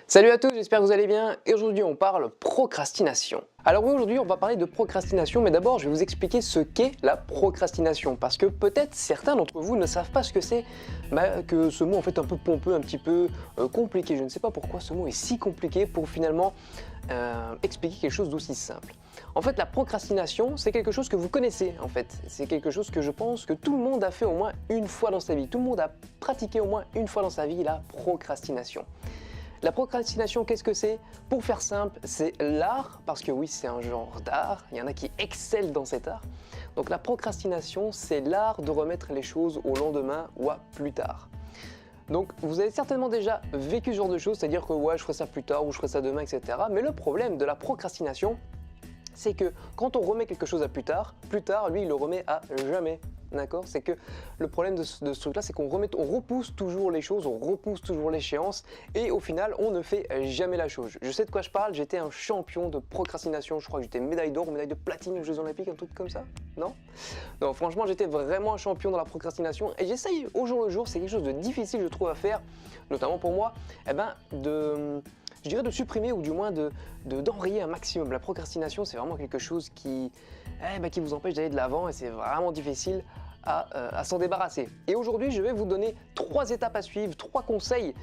Salut à tous, j'espère que vous allez bien et aujourd'hui on parle procrastination. Alors oui, aujourd'hui on va parler de procrastination, mais d'abord je vais vous expliquer ce qu'est la procrastination parce que peut-être certains d'entre vous ne savent pas ce que c'est, que ce mot en fait un peu pompeux, un petit peu compliqué. Je ne sais pas pourquoi ce mot est si compliqué pour finalement expliquer quelque chose d'aussi simple. En fait, la procrastination, c'est quelque chose que vous connaissez en fait. C'est quelque chose que je pense que tout le monde a fait au moins une fois dans sa vie. Tout le monde a pratiqué au moins une fois dans sa vie la procrastination. La procrastination, qu'est-ce que c'est? Pour faire simple, c'est l'art, parce que oui, c'est un genre d'art, il y en a qui excellent dans cet art. Donc la procrastination, c'est l'art de remettre les choses au lendemain ou à plus tard. Donc vous avez certainement déjà vécu ce genre de choses, c'est-à-dire que ouais, je ferai ça plus tard ou je ferai ça demain, etc. Mais le problème de la procrastination, c'est que quand on remet quelque chose à plus tard, lui, il le remet à jamais. D'accord? C'est que le problème de ce truc-là, c'est qu'on repousse toujours les choses, on repousse toujours l'échéance et au final, on ne fait jamais la chose. Je sais de quoi je parle, j'étais un champion de procrastination, je crois que j'étais médaille d'or ou médaille de platine aux Jeux Olympiques, un truc comme ça, non? Non, franchement, j'étais vraiment un champion dans la procrastination et j'essaye au jour le jour, c'est quelque chose de difficile, je trouve, à faire, notamment pour moi, je dirais de supprimer ou du moins d'enrayer un maximum. La procrastination, c'est vraiment quelque chose qui vous empêche d'aller de l'avant et c'est vraiment difficile à s'en débarrasser. Et aujourd'hui, je vais vous donner 3 étapes à suivre, 3 conseils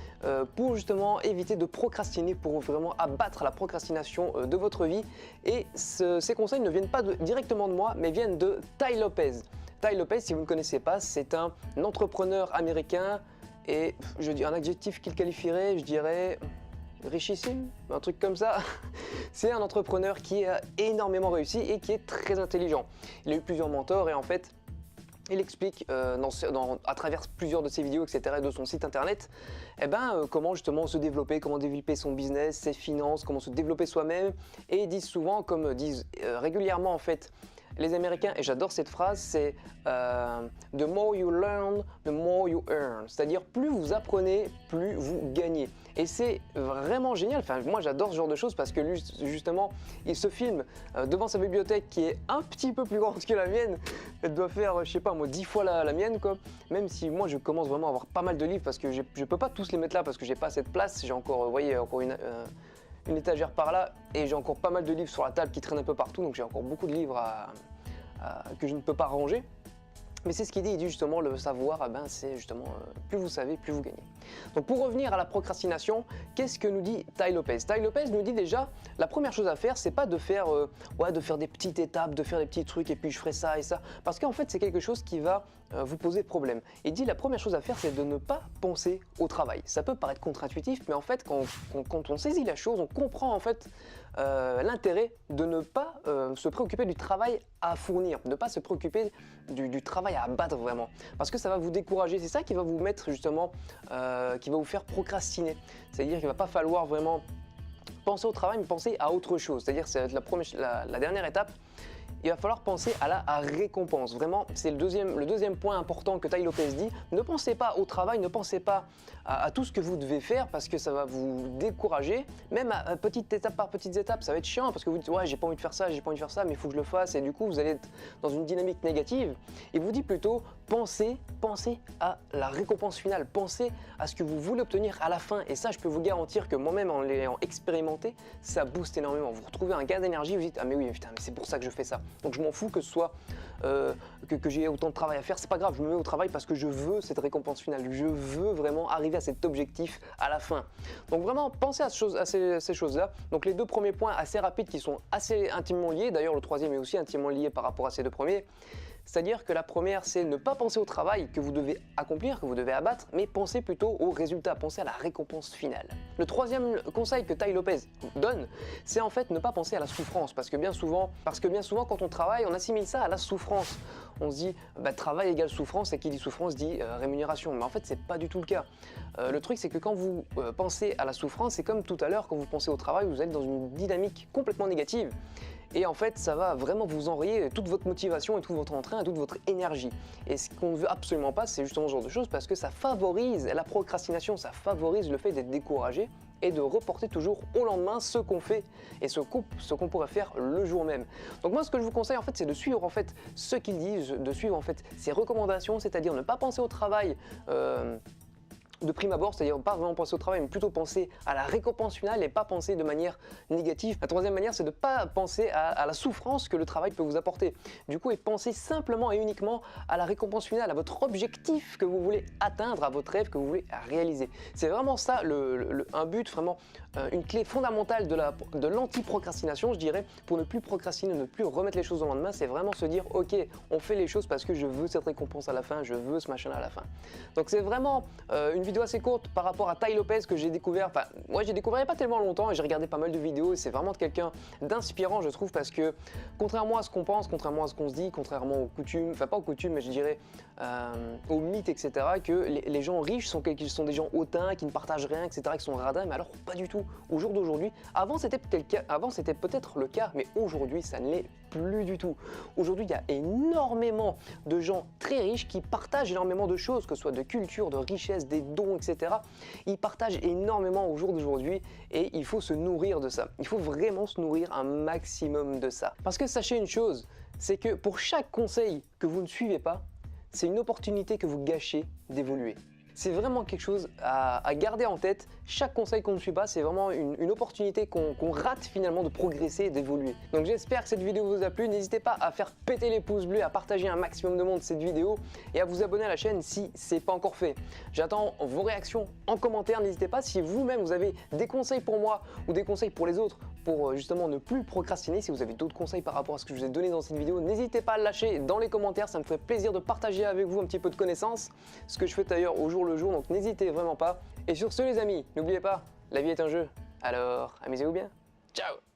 pour justement éviter de procrastiner, pour vraiment abattre la procrastination de votre vie. Et ces conseils ne viennent pas directement de moi, mais viennent de Tai Lopez. Tai Lopez, si vous ne connaissez pas, c'est un entrepreneur américain et je dis un adjectif qu'il qualifierait, je dirais richissime, un truc comme ça. C'est un entrepreneur qui a énormément réussi et qui est très intelligent. Il a eu plusieurs mentors et en fait, il explique à travers plusieurs de ses vidéos, etc. et de son site internet, comment justement se développer, comment développer son business, ses finances, comment se développer soi-même. Et ils disent souvent, comme disent régulièrement en fait, les Américains, et j'adore cette phrase, c'est the more you learn, the more you earn. C'est-à-dire plus vous apprenez, plus vous gagnez. Et c'est vraiment génial. Enfin, moi j'adore ce genre de choses parce que lui, justement, il se filme devant sa bibliothèque qui est un petit peu plus grande que la mienne. Elle doit faire, je sais pas moi, 10 fois la mienne, quoi. Même si moi je commence vraiment à avoir pas mal de livres parce que je peux pas tous les mettre là parce que j'ai pas assez de place. J'ai encore, vous voyez, encore une étagère par là et j'ai encore pas mal de livres sur la table qui traînent un peu partout, donc j'ai encore beaucoup de livres que je ne peux pas ranger. Mais c'est ce qu'il dit, il dit justement le savoir, c'est justement plus vous savez, plus vous gagnez. Donc pour revenir à la procrastination, qu'est-ce que nous dit Tai Lopez? Tai Lopez nous dit déjà, la première chose à faire, c'est pas de faire, des petites étapes, de faire des petits trucs et puis je ferai ça et ça. Parce qu'en fait, c'est quelque chose qui va vous poser problème. Il dit la première chose à faire, c'est de ne pas penser au travail. Ça peut paraître contre-intuitif, mais en fait, quand on saisit la chose, on comprend en fait l'intérêt de ne pas se préoccuper du travail à fournir, de ne pas se préoccuper du travail à abattre vraiment. Parce que ça va vous décourager, c'est ça qui va vous mettre justement, qui va vous faire procrastiner. C'est-à-dire qu'il ne va pas falloir vraiment penser au travail, mais penser à autre chose. C'est-à-dire c'est la dernière étape. Il va falloir penser à la récompense. Vraiment, c'est le deuxième point important que Tai Lopez dit. Ne pensez pas au travail, ne pensez pas à tout ce que vous devez faire parce que ça va vous décourager. Même à petite étape par petite étape, ça va être chiant parce que vous dites ouais, j'ai pas envie de faire ça, mais il faut que je le fasse. Et du coup, vous allez être dans une dynamique négative. Il vous dit plutôt, pensez à la récompense finale. Pensez à ce que vous voulez obtenir à la fin. Et ça, je peux vous garantir que moi-même, en l'ayant expérimenté, ça booste énormément. Vous retrouvez un gain d'énergie, vous dites ah mais oui, putain, mais c'est pour ça que je fais ça. Donc je m'en fous que ce soit que j'ai autant de travail à faire, c'est pas grave, je me mets au travail parce que je veux cette récompense finale, je veux vraiment arriver à cet objectif à la fin. Donc vraiment pensez à ces choses-là. Donc les 2 premiers points assez rapides qui sont assez intimement liés, d'ailleurs le troisième est aussi intimement lié par rapport à ces 2 premiers. C'est-à-dire que la première, c'est ne pas penser au travail que vous devez accomplir, que vous devez abattre, mais pensez plutôt au résultat, pensez à la récompense finale. Le troisième conseil que Tai Lopez donne, c'est en fait ne pas penser à la souffrance, parce que bien souvent quand on travaille, on assimile ça à la souffrance. On se dit, travail égale souffrance, et qui dit souffrance dit rémunération. Mais en fait, c'est pas du tout le cas. Le truc, c'est que quand vous pensez à la souffrance, c'est comme tout à l'heure, quand vous pensez au travail, vous êtes dans une dynamique complètement négative. Et en fait, ça va vraiment vous enrayer toute votre motivation et tout votre entrain et toute votre énergie. Et ce qu'on ne veut absolument pas, c'est justement ce genre de choses parce que ça favorise la procrastination, ça favorise le fait d'être découragé et de reporter toujours au lendemain ce qu'on fait et ce qu'on pourrait faire le jour même. Donc moi, ce que je vous conseille en fait, c'est de suivre en fait ce qu'ils disent, de suivre en fait ces recommandations, c'est-à-dire ne pas penser au travail de prime abord, c'est-à-dire pas vraiment penser au travail, mais plutôt penser à la récompense finale et pas penser de manière négative. La troisième manière, c'est de ne pas penser à la souffrance que le travail peut vous apporter. Du coup, et penser simplement et uniquement à la récompense finale, à votre objectif que vous voulez atteindre, à votre rêve que vous voulez réaliser. C'est vraiment ça un but, vraiment une clé fondamentale de l'anti-procrastination, je dirais, pour ne plus procrastiner, ne plus remettre les choses au lendemain. C'est vraiment se dire, ok, on fait les choses parce que je veux cette récompense à la fin, je veux ce machin à la fin. Donc c'est vraiment une vidéo assez courte par rapport à Tai Lopez que j'ai découvert, enfin moi j'ai découvert il n'y a pas tellement longtemps et j'ai regardé pas mal de vidéos et c'est vraiment quelqu'un d'inspirant je trouve parce que contrairement à ce qu'on pense, contrairement à ce qu'on se dit, contrairement aux coutumes, enfin pas aux coutumes mais je dirais aux mythes etc, que les gens riches sont des gens hautains, qui ne partagent rien etc, qui sont radins, mais alors pas du tout. Au jour d'aujourd'hui, avant c'était peut-être le cas, mais aujourd'hui ça ne l'est plus du tout. Aujourd'hui il y a énormément de gens très riches qui partagent énormément de choses, que ce soit de culture, de richesse, des dons, etc. Ils partagent énormément au jour d'aujourd'hui et il faut se nourrir de ça. Il faut vraiment se nourrir un maximum de ça. Parce que sachez une chose, c'est que pour chaque conseil que vous ne suivez pas, c'est une opportunité que vous gâchez d'évoluer. C'est vraiment quelque chose à garder en tête. Chaque conseil qu'on ne suit pas, c'est vraiment une opportunité qu'on rate finalement de progresser et d'évoluer. Donc j'espère que cette vidéo vous a plu. N'hésitez pas à faire péter les pouces bleus, à partager un maximum de monde cette vidéo et à vous abonner à la chaîne si ce n'est pas encore fait. J'attends vos réactions en commentaire. N'hésitez pas si vous-même vous avez des conseils pour moi ou des conseils pour les autres pour justement ne plus procrastiner. Si vous avez d'autres conseils par rapport à ce que je vous ai donné dans cette vidéo, n'hésitez pas à le lâcher dans les commentaires. Ça me ferait plaisir de partager avec vous un petit peu de connaissances, ce que je fais d'ailleurs au jour le jour, donc n'hésitez vraiment pas. Et sur ce les amis, n'oubliez pas, la vie est un jeu, alors amusez-vous bien. Ciao!